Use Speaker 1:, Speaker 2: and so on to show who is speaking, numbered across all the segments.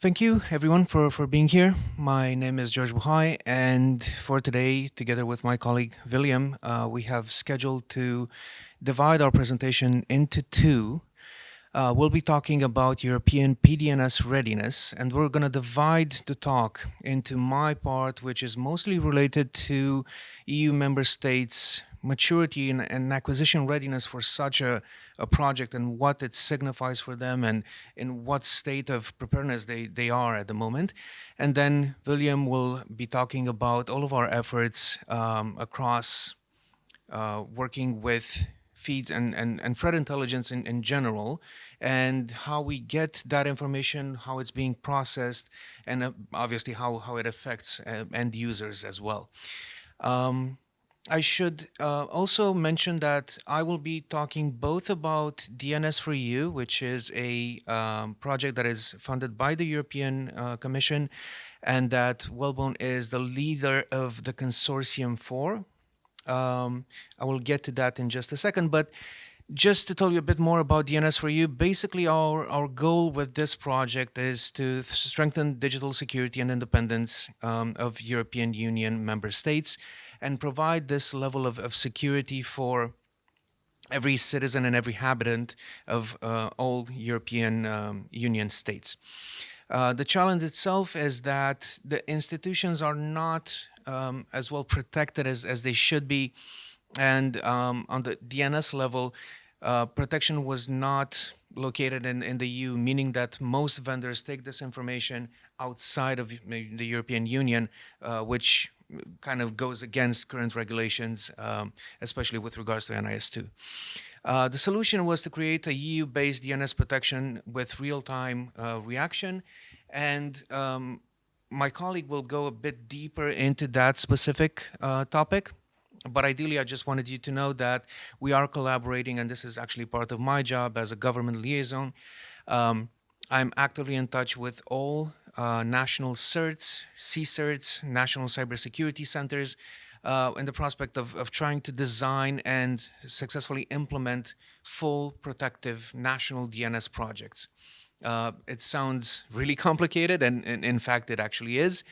Speaker 1: Thank you, everyone, for being here. My name is George Buhai, and for today, together with my colleague Viliam, we have scheduled to divide our presentation into two. We'll be talking about European PDNS readiness, and we're going to divide the talk into my part, which is mostly related to EU member states' maturity and acquisition readiness for such a project and what it signifies for them and in what state of preparedness they are at the moment. And then William will be talking about all of our efforts across working with feeds and threat intelligence in general, and how we get that information, how it's being processed, and obviously how it affects end users as well. I should also mention that I will be talking both about DNS4EU, which is a project that is funded by the European Commission, and that Whalebone is the leader of the consortium for. I will get to that in just a second, but just to tell you a bit more about DNS4EU, basically our goal with this project is to strengthen digital security and independence of European Union member states and provide this level of security for every citizen and every habitant of all European Union states. The challenge itself is that the institutions are not as well protected as they should be. And on the DNS level, protection was not located in the EU, meaning that most vendors take this information outside of the European Union, which kind of goes against current regulations, especially with regards to NIS2. The solution was to create a EU-based DNS protection with real-time reaction, and my colleague will go a bit deeper into that specific topic. But ideally, I just wanted you to know that we are collaborating, and this is actually part of my job as a government liaison. I'm actively in touch with all national CERTs, CCERTs, national cybersecurity centers, in the prospect of trying to design and successfully implement full protective national DNS projects. It sounds really complicated, and in fact, it actually is.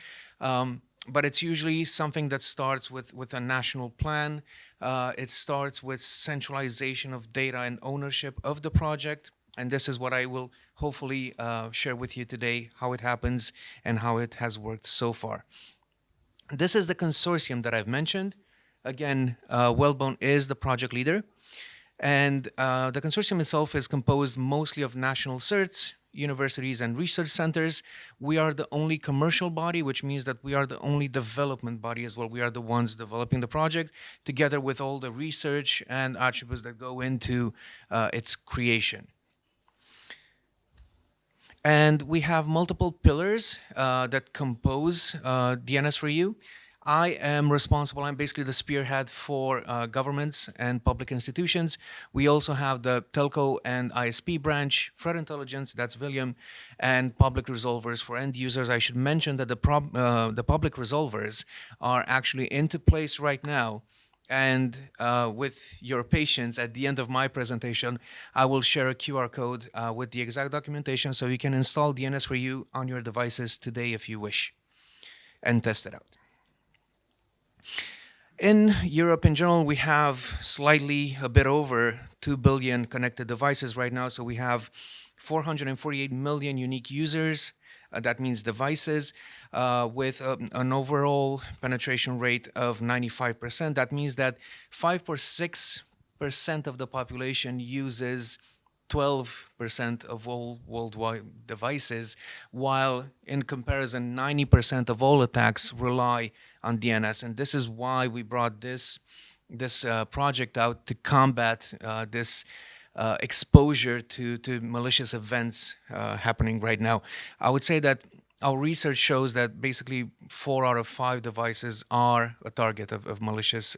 Speaker 1: But it's usually something that starts with a national plan. It starts with centralization of data and ownership of the project. And this is what I will hopefully share with you today, how it happens and how it has worked so far. This is the consortium that I've mentioned. Again, Whalebone is the project leader. And the consortium itself is composed mostly of national CERTs, universities, and research centers. We are the only commercial body, which means that we are the only development body as well. We are the ones developing the project, together with all the research and attributes that go into its creation. And we have multiple pillars that compose DNS4EU. I am responsible, I'm basically the spearhead for governments and public institutions. We also have the telco and ISP branch, threat intelligence, that's Viliam, and public resolvers for end users. I should mention that the public resolvers are actually into place right now. And with your patience, at the end of my presentation, I will share a QR code with the exact documentation so you can install DNS4EU on your devices today if you wish and test it out. In Europe in general, we have slightly a bit over 2 billion connected devices right now. So we have 448 million unique users. That means devices with an overall penetration rate of 95%. That means that 5 or 6% of the population uses 12% of all worldwide devices, while in comparison, 90% of all attacks rely on DNS. And this is why we brought this project out to combat this exposure to malicious events happening right now. I would say that our research shows that basically 4 out of 5 devices are a target of malicious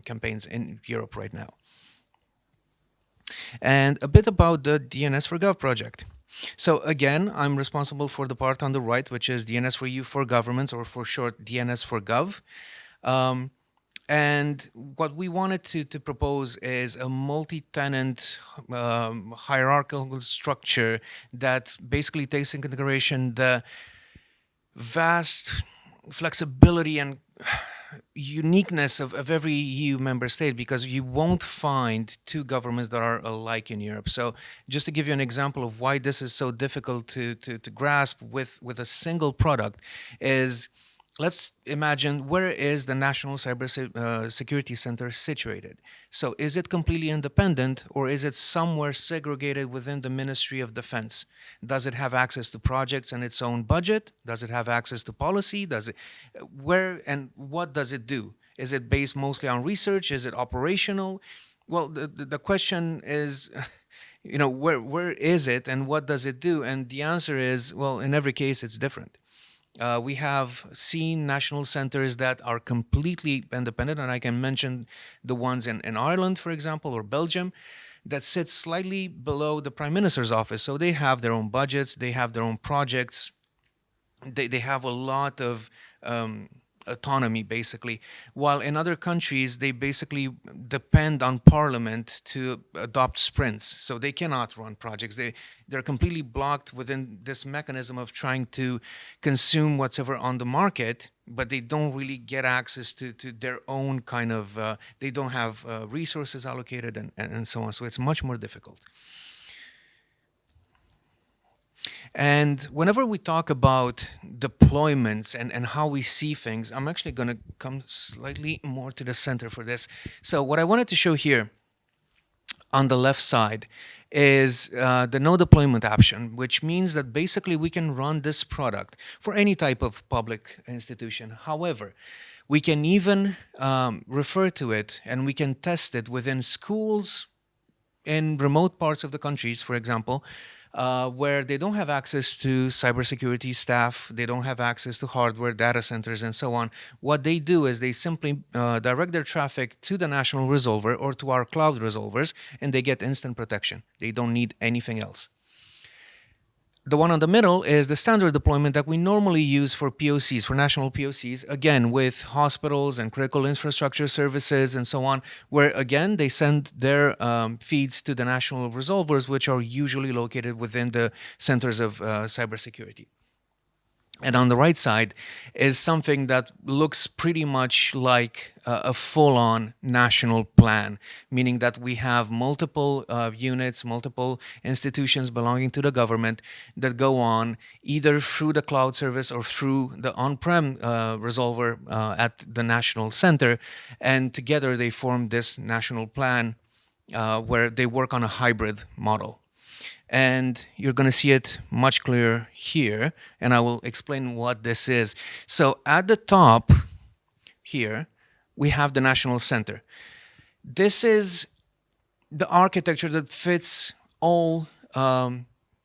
Speaker 1: campaigns in Europe right now. And a bit about the DNS4Gov project. So again, I'm responsible for the part on the right, which is DNS4EU for governments, or for short, DNS4Gov. And what we wanted to propose is a multi-tenant hierarchical structure that basically takes into consideration the vast flexibility and uniqueness of every EU member state, because you won't find two governments that are alike in Europe. So just to give you an example of why this is so difficult to grasp with a single product is, let's imagine, where is the National Security Center situated? So is it completely independent, or is it somewhere segregated within the Ministry of Defense? Does it have access to projects and its own budget? Does it have access to policy? Does it, where and what does it do? Is it based mostly on research? Is it operational? Well, the question is, where is it and what does it do? And the answer is, well, in every case, it's different. We have seen national centers that are completely independent, and I can mention the ones in Ireland, for example, or Belgium, that sit slightly below the Prime Minister's office. So they have their own budgets, they have their own projects, they have a lot of autonomy, basically, while in other countries they basically depend on parliament to adopt sprints, so they cannot run projects. They're completely blocked within this mechanism of trying to consume whatever on the market, but they don't really get access to their own kind of they don't have resources allocated, and so on. So it's much more difficult. And whenever we talk about deployments and how we see things, I'm actually going to come slightly more to the center for this. So what I wanted to show here on the left side is the no deployment option, which means that basically we can run this product for any type of public institution. However, we can even refer to it and we can test it within schools in remote parts of the countries, for example, where they don't have access to cybersecurity staff, they don't have access to hardware, data centers, and so on. What they do is they simply direct their traffic to the national resolver or to our cloud resolvers, and they get instant protection. They don't need anything else. The one on the middle is the standard deployment that we normally use for POCs, for national POCs, again, with hospitals and critical infrastructure services and so on, where, again, they send their feeds to the national resolvers, which are usually located within the centers of cybersecurity. And on the right side is something that looks pretty much like a full-on national plan, meaning that we have multiple units, multiple institutions belonging to the government that go on either through the cloud service or through the on-prem resolver at the national center, and together they form this national plan where they work on a hybrid model. And you're going to see it much clearer here, and I will explain what this is. So at the top here, we have the National Center. This is the architecture that fits all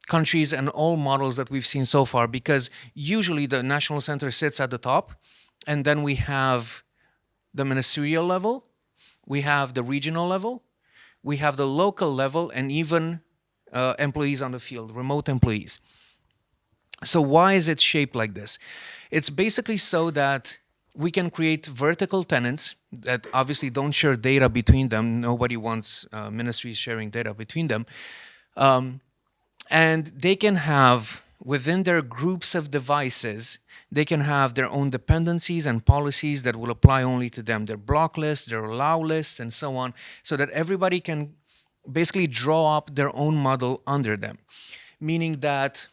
Speaker 1: countries and all models that we've seen so far, because usually the National Center sits at the top, and then we have the ministerial level, we have the regional level, we have the local level, and even employees on the field, remote employees. So why is it shaped like this? It's basically so that we can create vertical tenants that obviously don't share data between them. Nobody wants ministries sharing data between them. And they can have, within their groups of devices, they can have their own dependencies and policies that will apply only to them, their block lists, their allow lists, and so on, so that everybody can basically draw up their own model under them, meaning that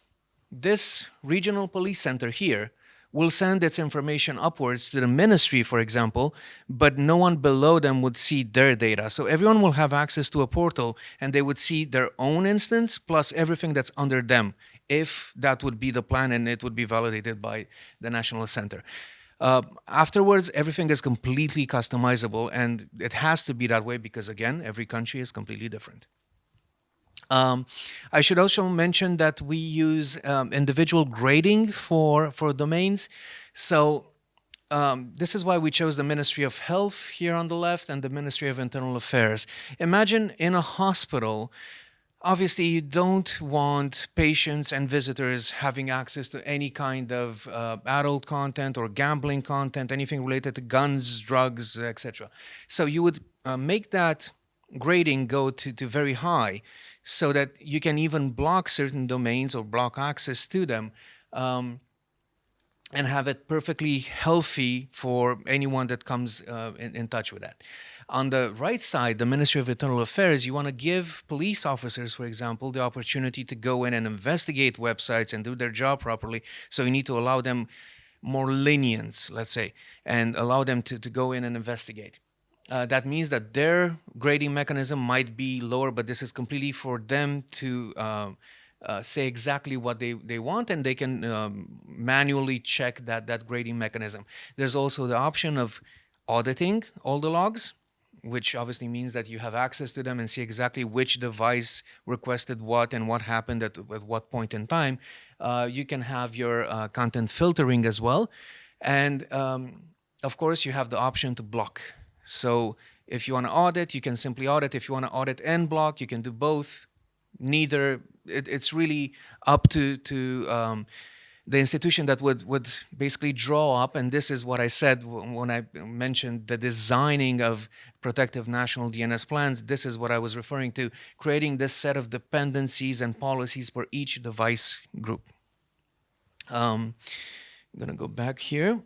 Speaker 1: this regional police center here will send its information upwards to the ministry, for example, but no one below them would see their data. So everyone will have access to a portal, and they would see their own instance plus everything that's under them, if that would be the plan and it would be validated by the National Center. Afterwards, everything is completely customizable, and it has to be that way because, again, every country is completely different. I should also mention that we use individual grading for domains. So this is why we chose the Ministry of Health here on the left and the Ministry of Internal Affairs. Imagine in a hospital, Obviously, you don't want patients and visitors having access to any kind of adult content or gambling content, anything related to guns, drugs, etc. So you would make that grading go to very high so that you can even block certain domains or block access to them. Um, and have it perfectly healthy for anyone that comes in touch with that. On the right side, the Ministry of Internal Affairs, you want to give police officers, for example, the opportunity to go in and investigate websites and do their job properly. So you need to allow them more lenience, let's say, and allow them to go in and investigate. That means that their grading mechanism might be lower, but this is completely for them to say exactly what they want, and they can manually check that grading mechanism. There's also the option of auditing all the logs, which obviously means that you have access to them and see exactly which device requested what and what happened at what point in time. You can have your content filtering as well. And of course, you have the option to block. So if you want to audit, you can simply audit. If you want to audit and block, you can do both. Neither. It's really up to the institution that would basically draw up, and this is what I said when I mentioned the designing of protective national DNS plans. This is what I was referring to, creating this set of dependencies and policies for each device group. I'm going to go back here.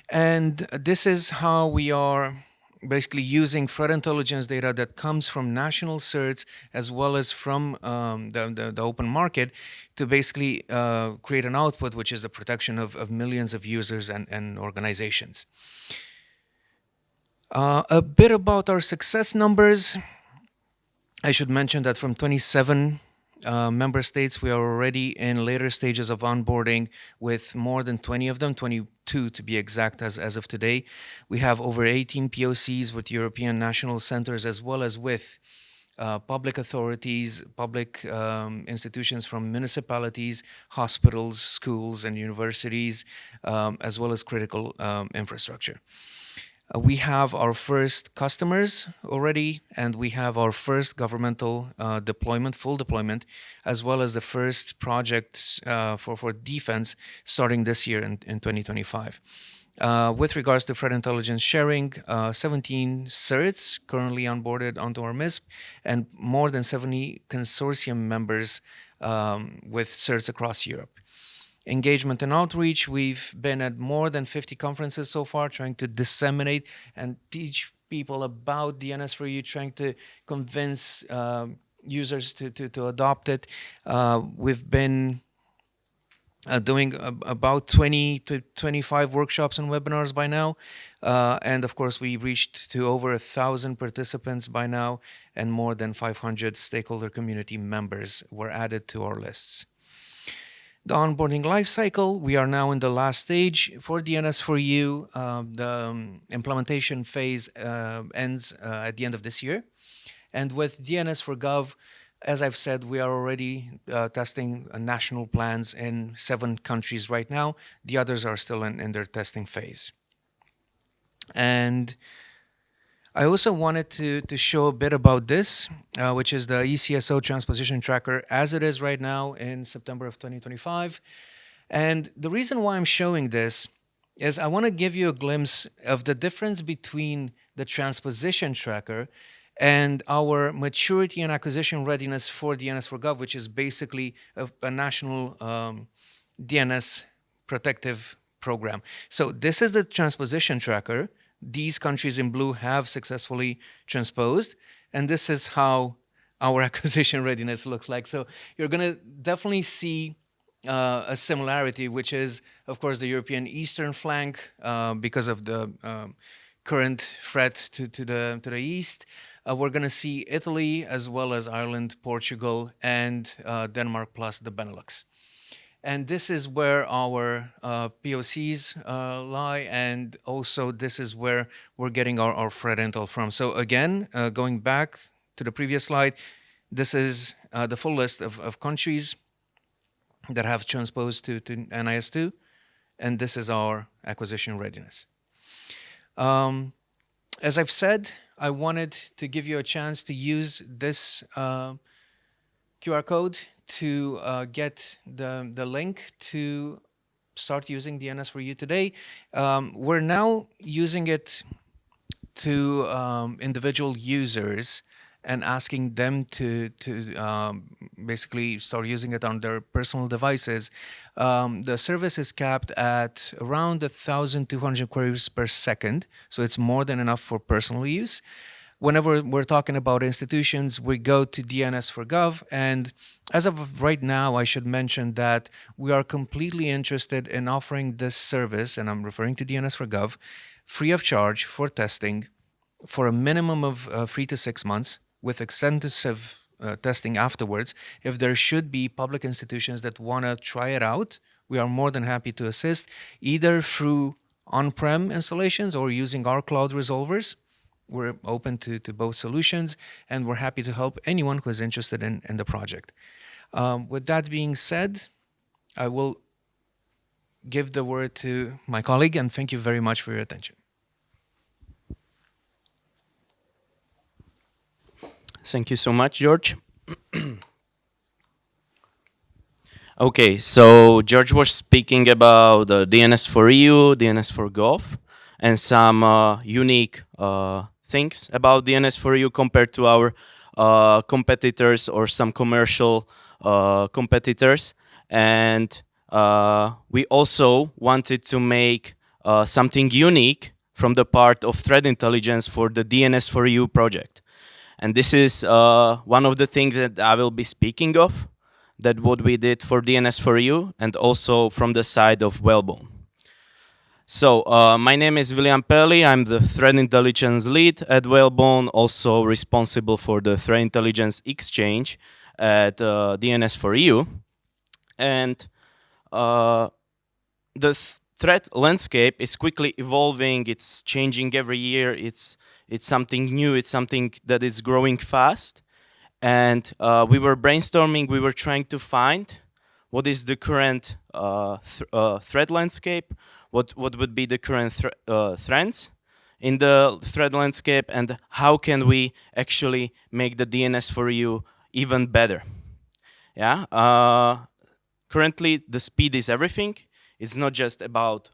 Speaker 1: And this is how we are basically using threat intelligence data that comes from national certs as well as from the open market to basically create an output, which is the protection of millions of users and organizations. A bit about our success numbers. I should mention that from 27 member states, we are already in later stages of onboarding with more than 20 of them, 22 to be exact as of today. We have over 18 POCs with European national centers as well as with public authorities, public institutions from municipalities, hospitals, schools, and universities, as well as critical infrastructure. We have our first customers already, and we have our first governmental deployment, full deployment, as well as the first project for defense starting this year in 2025. With regards to threat intelligence sharing, 17 certs currently onboarded onto our MISP, and more than 70 consortium members with certs across Europe. Engagement and outreach, we've been at more than 50 conferences so far, trying to disseminate and teach people about DNS for you, trying to convince users to adopt it. We've been doing about 20 to 25 workshops and webinars by now. And of course, we reached to over 1,000 participants by now, and more than 500 stakeholder community members were added to our lists. The onboarding lifecycle, we are now in the last stage. For DNS4U, the implementation phase ends at the end of this year. And with DNS4Gov, as I've said, we are already testing national plans in 7 countries right now. The others are still in their testing phase. And I also wanted to show a bit about this, which is the ECSO transposition tracker as it is right now in September of 2025. And the reason why I'm showing this is I want to give you a glimpse of the difference between the transposition tracker and our maturity and acquisition readiness for DNS4Gov, which is basically a national DNS protective program. So this is the transposition tracker. These countries in blue have successfully transposed, and this is how our acquisition readiness looks like. So you're going to definitely see a similarity, which is, of course, the European eastern flank because of the current threat to the east. We're going to see Italy as well as Ireland, Portugal, and Denmark plus the Benelux. And this is where our POCs lie, and also this is where we're getting our threat intel from. So again, going back to the previous slide, this is the full list of countries that have transposed to NIS2, and this is our acquisition readiness. As I've said, I wanted to give you a chance to use this QR code to get the link to start using DNS for you today. We're now using it to individual users and asking them to basically start using it on their personal devices. The service is capped at around 1,200 queries per second, so it's more than enough for personal use. Whenever we're talking about institutions, we go to DNS for Gov, and as of right now, I should mention that we are completely interested in offering this service, and I'm referring to DNS for Gov, free of charge for testing for a minimum of 3 to 6 months with extensive testing afterwards. If there should be public institutions that want to try it out, we are more than happy to assist either through on-prem installations or using our cloud resolvers. We're open to both solutions, and we're happy to help anyone who is interested in the project. With that being said, I will give the word to my colleague, and thank you very much for your attention.
Speaker 2: Thank you so much, George. Okay, so George was speaking about DNS for EU, DNS for Gov, and some unique things about DNS for EU compared to our competitors or some commercial competitors. And we also wanted to make something unique from the part of threat intelligence for the DNS for EU project. And this is one of the things that I will be speaking of, that what we did for DNS for EU and also from the side of Whalebone. So my name is Viliam Peli. I'm the threat intelligence lead at Whalebone, also responsible for the threat intelligence exchange at DNS for EU. And the threat landscape is quickly evolving. It's changing every year. It's something new. It's something that is growing fast. And we were brainstorming. We were trying to find what is the current threat landscape, what would be the current trends in the threat landscape, and how can we actually make the DNS for EU even better. Yeah. Currently, the speed is everything. It's not just about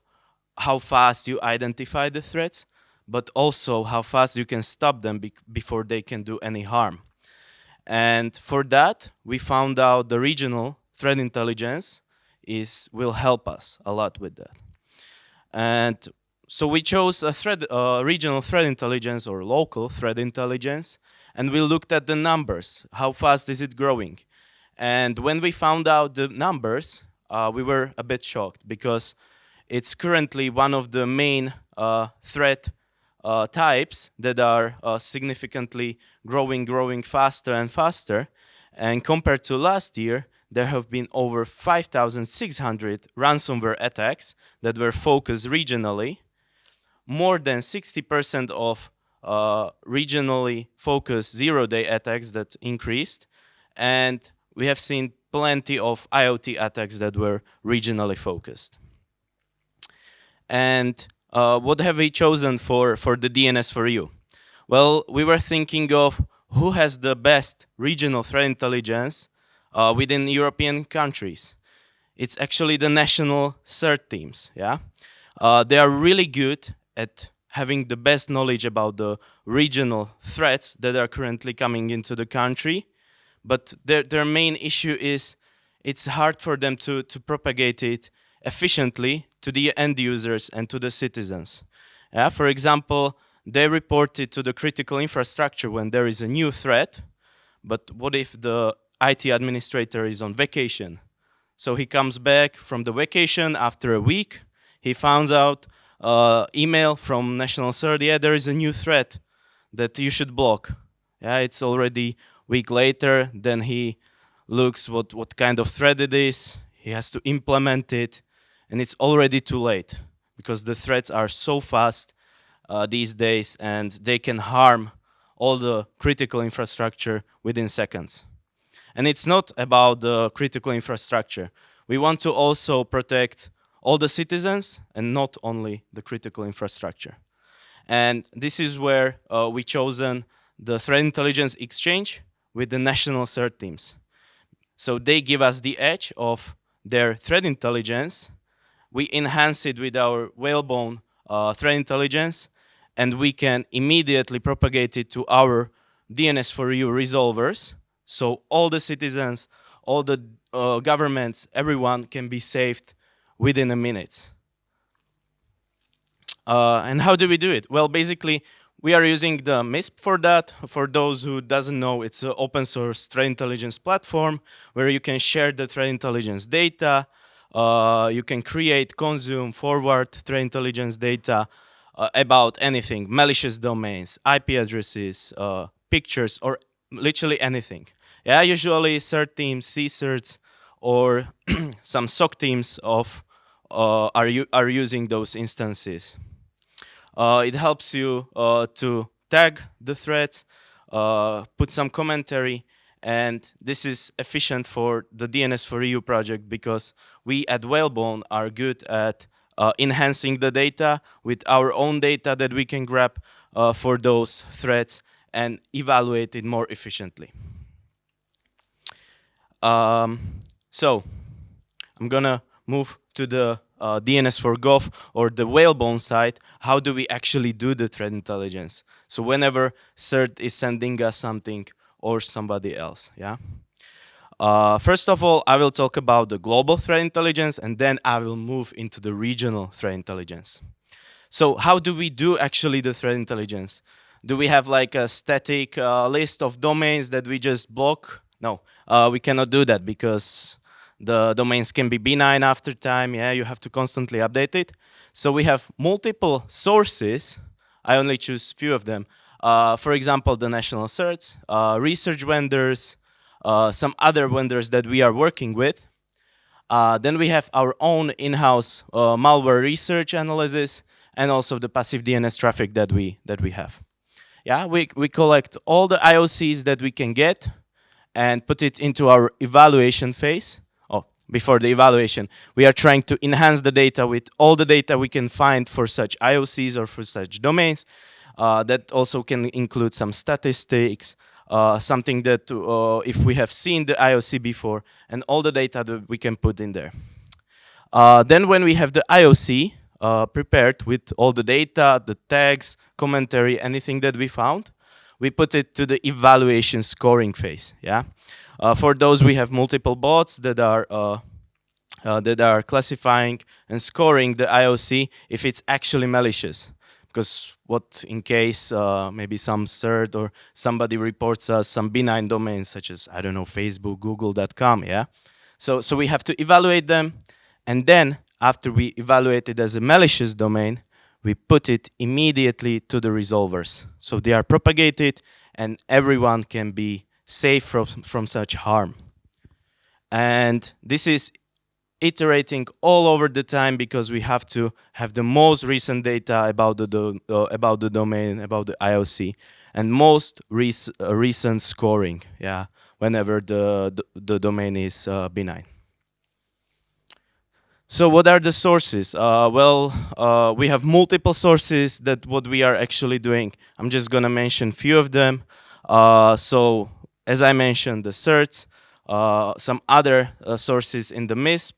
Speaker 2: how fast you identify the threats, but also how fast you can stop them before they can do any harm. And for that, we found out the regional threat intelligence will help us a lot with that. And so we chose a regional threat intelligence or local threat intelligence, and we looked at the numbers. How fast is it growing? And when we found out the numbers, we were a bit shocked, because it's currently one of the main threat types that are significantly growing faster and faster. And compared to last year, there have been over 5,600 ransomware attacks that were focused regionally, more than 60% of regionally focused zero-day attacks that increased, and we have seen plenty of IoT attacks that were regionally focused. And what have we chosen for the DNS for EU? Well, we were thinking of who has the best regional threat intelligence within European countries. It's actually the national CERT teams. Yeah, they are really good at having the best knowledge about the regional threats that are currently coming into the country. But their main issue is it's hard for them to propagate it efficiently to the end users and to the citizens. Yeah, for example, they report it to the critical infrastructure when there is a new threat, but what if the IT administrator is on vacation? So he comes back from the vacation after a week, he finds out email from National CERT, yeah, there is a new threat that you should block. Yeah, it's already week later, then he looks what kind of threat it is, he has to implement it, and it's already too late, because the threats are so fast these days, and they can harm all the critical infrastructure within seconds. And it's not about the critical infrastructure. We want to also protect all the citizens and not only the critical infrastructure. And this is where we chosen the threat intelligence exchange with the national CERT teams. So they give us the edge of their threat intelligence. We enhance it with our Whalebone threat intelligence, and we can immediately propagate it to our DNS4U resolvers. So all the citizens, all the governments, everyone can be saved within a minute. And how do we do it? Well, basically, we are using the MISP for that. For those who doesn't know, it's an open source threat intelligence platform where you can share the threat intelligence data. You can create, consume, forward threat intelligence data about anything, malicious domains, IP addresses, pictures, or literally anything. Yeah, usually CERT teams, CSERTs, or some SOC teams are using those instances. It helps you to tag the threats, put some commentary, and this is efficient for the DNS4EU project because we at Whalebone are good at enhancing the data with our own data that we can grab for those threats and evaluate it more efficiently. So I'm gonna move to the DNS4Gov or the Whalebone side. How do we actually do the threat intelligence? So whenever CERT is sending us something or somebody else, yeah. First of all, I will talk about the global threat intelligence, and then I will move into the regional threat intelligence. So how do we do actually the threat intelligence? Do we have like a static list of domains that we just block? No, we cannot do that because the domains can be benign after time. Yeah, you have to constantly update it. So we have multiple sources. I only choose few of them. For example, the national certs, research vendors, some other vendors that we are working with. Then we have our own in-house malware research analysis, and also the passive DNS traffic that we have. Yeah, we collect all the IOCs that we can get and put it into our evaluation phase. Oh, before the evaluation, we are trying to enhance the data with all the data we can find for such IOCs or for such domains. That also can include some statistics, something that if we have seen the IOC before, and all the data that we can put in there. Then when we have the IOC prepared with all the data, the tags, commentary, anything that we found, we put it to the evaluation scoring phase. Yeah, for those we have multiple bots that are classifying and scoring the IOC if it's actually malicious. Because what in case maybe some CERT or somebody reports us some benign domains such as, I don't know, Facebook, Google.com, yeah? So we have to evaluate them, and then after we evaluate it as a malicious domain, we put it immediately to the resolvers. So they are propagated and everyone can be safe from such harm. And this is iterating all over the time because we have to have the most recent data about the domain, about the IOC, and most recent scoring. Yeah, whenever the domain is benign. So what are the sources? We have multiple sources that what we are actually doing. I'm just gonna mention a few of them. So as I mentioned, the certs, some other sources in the MISP.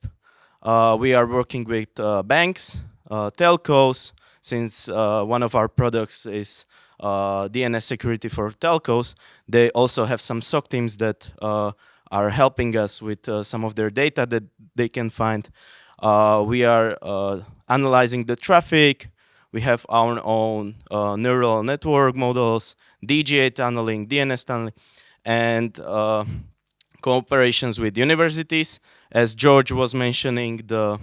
Speaker 2: We are working with banks, telcos, since one of our products is DNS security for telcos. They also have some SOC teams that are helping us with some of their data that they can find. We are analyzing the traffic. We have our own neural network models, DGA tunneling, DNS tunneling, and cooperations with universities. As George was mentioning, the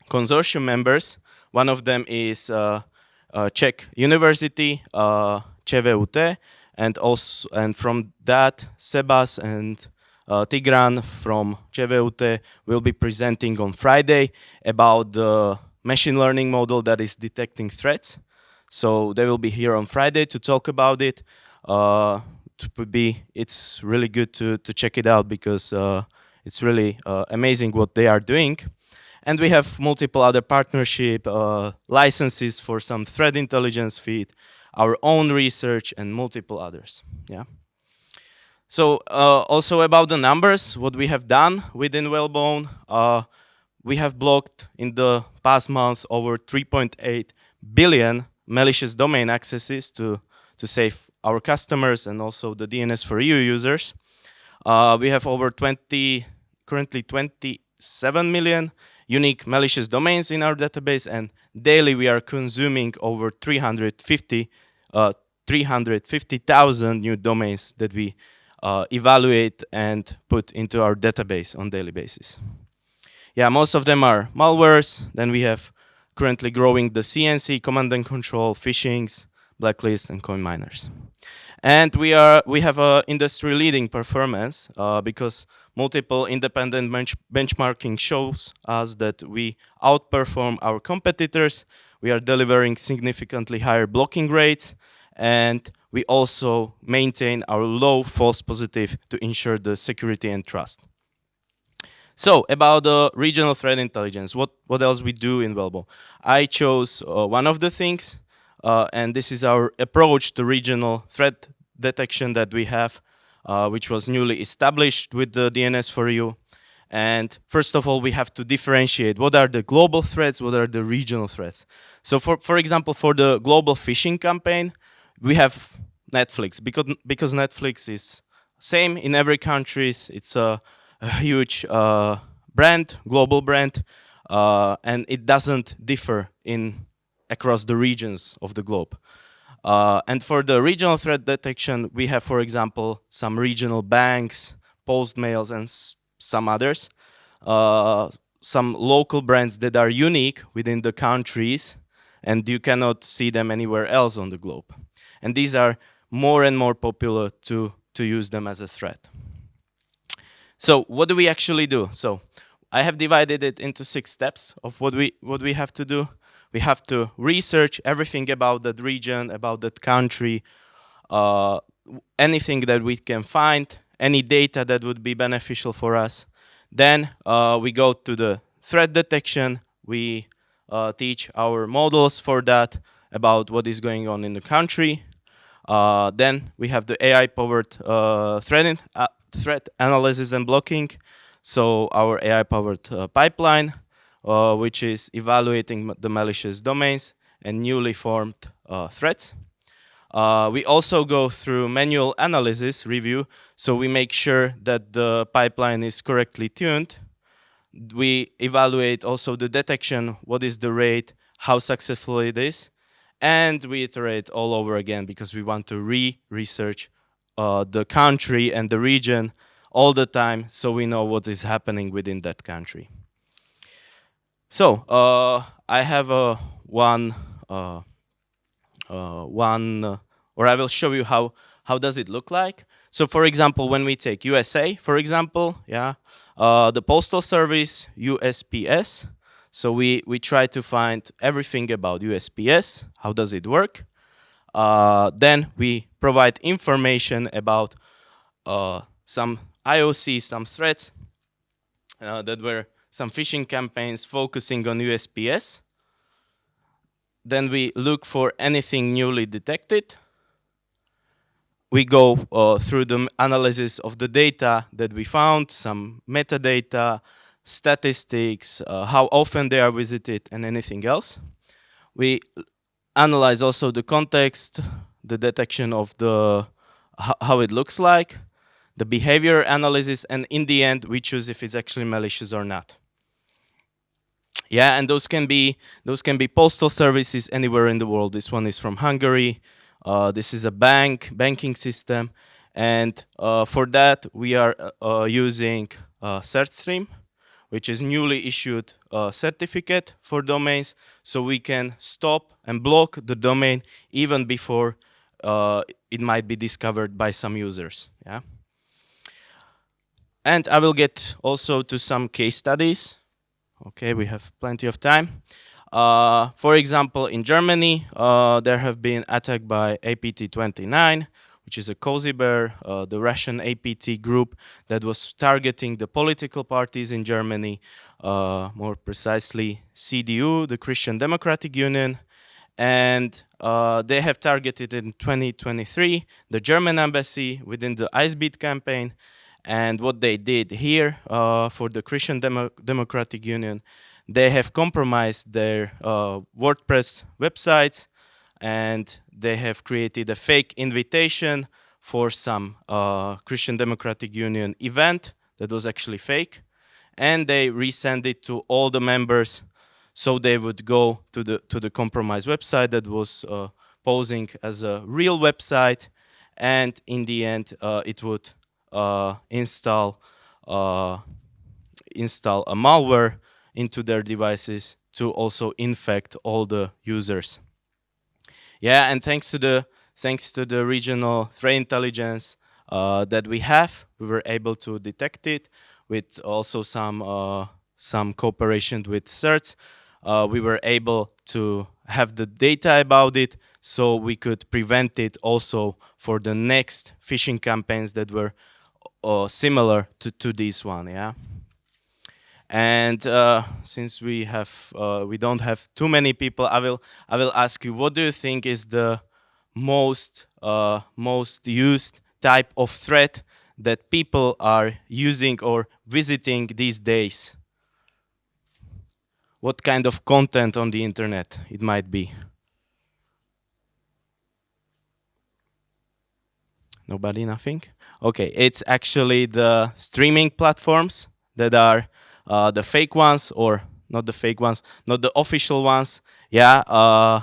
Speaker 2: consortium members, one of them is Czech University, ČVUT, and from that, Sebas and Tigran from ČVUT will be presenting on Friday about the machine learning model that is detecting threats. So they will be here on Friday to talk about it. It's really good to check it out because it's really amazing what they are doing. And we have multiple other partnership licenses for some threat intelligence feed, our own research, and multiple others. Yeah. So also about the numbers, what we have done within Whalebone, we have blocked in the past month over 3.8 billion malicious domain accesses to save our customers and also the DNS for EU users. We have currently 27 million unique malicious domains in our database, and daily we are consuming over 350,000 new domains that we evaluate and put into our database on daily basis. Yeah, most of them are malwares. Then we have currently growing the CNC, command and control, phishings, blacklists, and coin miners. And we have a industry leading performance because multiple independent benchmarking shows us that we outperform our competitors. We are delivering significantly higher blocking rates, and we also maintain our low false positive to ensure the security and trust. So about the regional threat intelligence, what else we do in Whalebone? I chose one of the things, and this is our approach to regional threat detection that we have, which was newly established with the DNS4EU. And first of all, we have to differentiate what are the global threats, what are the regional threats. So for example, for the global phishing campaign, we have Netflix, because Netflix is same in every country. It's a huge brand, global brand, and it doesn't differ across the regions of the globe. And for the regional threat detection, we have, for example, some regional banks, postmails, and some others. Some local brands that are unique within the countries, and you cannot see them anywhere else on the globe. And these are more and more popular to use them as a threat. So what do we actually do? So I have divided it into 6 steps of what we have to do. We have to research everything about that region, about that country, anything that we can find, any data that would be beneficial for us. Then we go to the threat detection. We teach our models for that about what is going on in the country. Then we have the AI-powered threat analysis and blocking. So our AI-powered pipeline, which is evaluating the malicious domains and newly formed threats. We also go through manual analysis review, so we make sure that the pipeline is correctly tuned. We evaluate also the detection, what is the rate, how successful it is, and we iterate all over again because we want to research the country and the region all the time so we know what is happening within that country. So I have or I will show you how does it look like. So for example, when we take USA, for example, yeah, the Postal Service, USPS. So we try to find everything about USPS, how does it work. Then we provide information about some IOC, some threats that were some phishing campaigns focusing on USPS. Then we look for anything newly detected. We go through the analysis of the data that we found, some metadata, statistics, how often they are visited, and anything else. We analyze also the context, the detection of how it looks like, the behavior analysis, and in the end, we choose if it's actually malicious or not. Yeah, and those can be postal services anywhere in the world. This one is from Hungary. This is a banking system, and for that we are using CertStream, which is newly issued certificate for domains, so we can stop and block the domain even before it might be discovered by some users. Yeah, and I will get also to some case studies. Okay, we have plenty of time. For example, in Germany, there have been attacks by APT29, which is a Cozy Bear, the Russian APT group that was targeting the political parties in Germany, more precisely CDU, the Christian Democratic Union, And they have targeted in 2023 the German embassy within the IceBeat campaign. And what they did here for the Christian Democratic Union, they have compromised their WordPress websites, and they have created a fake invitation for some Christian Democratic Union event that was actually fake, and they resend it to all the members, so they would go to the compromised website that was posing as a real website, and in the end it would install a malware into their devices to also infect all the users. Yeah, and thanks to the regional threat intelligence that we have, we were able to detect it with also some cooperation with CERTs. We were able to have the data about it, so we could prevent it also for the next phishing campaigns that were similar to this one. Yeah. And since we don't have too many people, I will ask you, what do you think is the most used type of threat that people are using or visiting these days? What kind of content on the internet it might be? Nobody, nothing? Okay, it's actually the streaming platforms that are the fake ones, or not the fake ones, not the official ones. Yeah,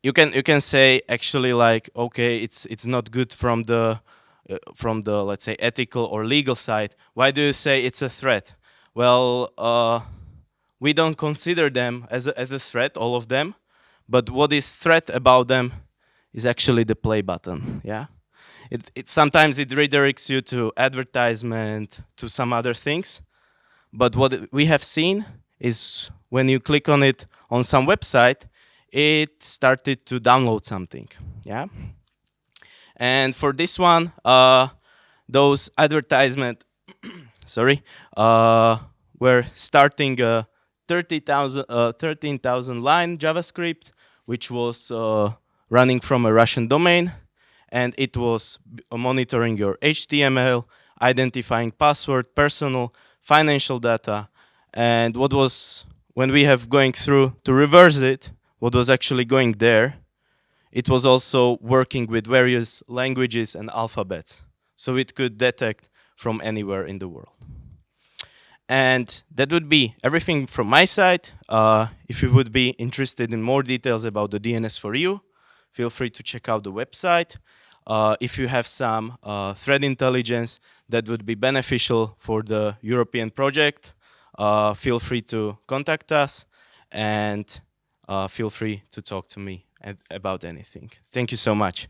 Speaker 2: you can say actually like, okay, it's not good from the let's say ethical or legal side. Why do you say it's a threat? Well, we don't consider them as a threat, all of them, but what is threat about them is actually the play button. Yeah. It sometimes it redirects you to advertisement, to some other things. But what we have seen is when you click on it on some website, it started to download something. Yeah. And for this one, those advertisement, sorry, were starting a 13,000 line JavaScript, which was running from a Russian domain, and it was monitoring your HTML, identifying password, personal, financial data, and what was, when we have going through to reverse it, what was actually going there, it was also working with various languages and alphabets, so it could detect from anywhere in the world. And that would be everything from my side. If you would be interested in more details about the DNS for you, feel free to check out the website. If you have some threat intelligence that would be beneficial for the European project, feel free to contact us, and feel free to talk to me about anything. Thank you so much.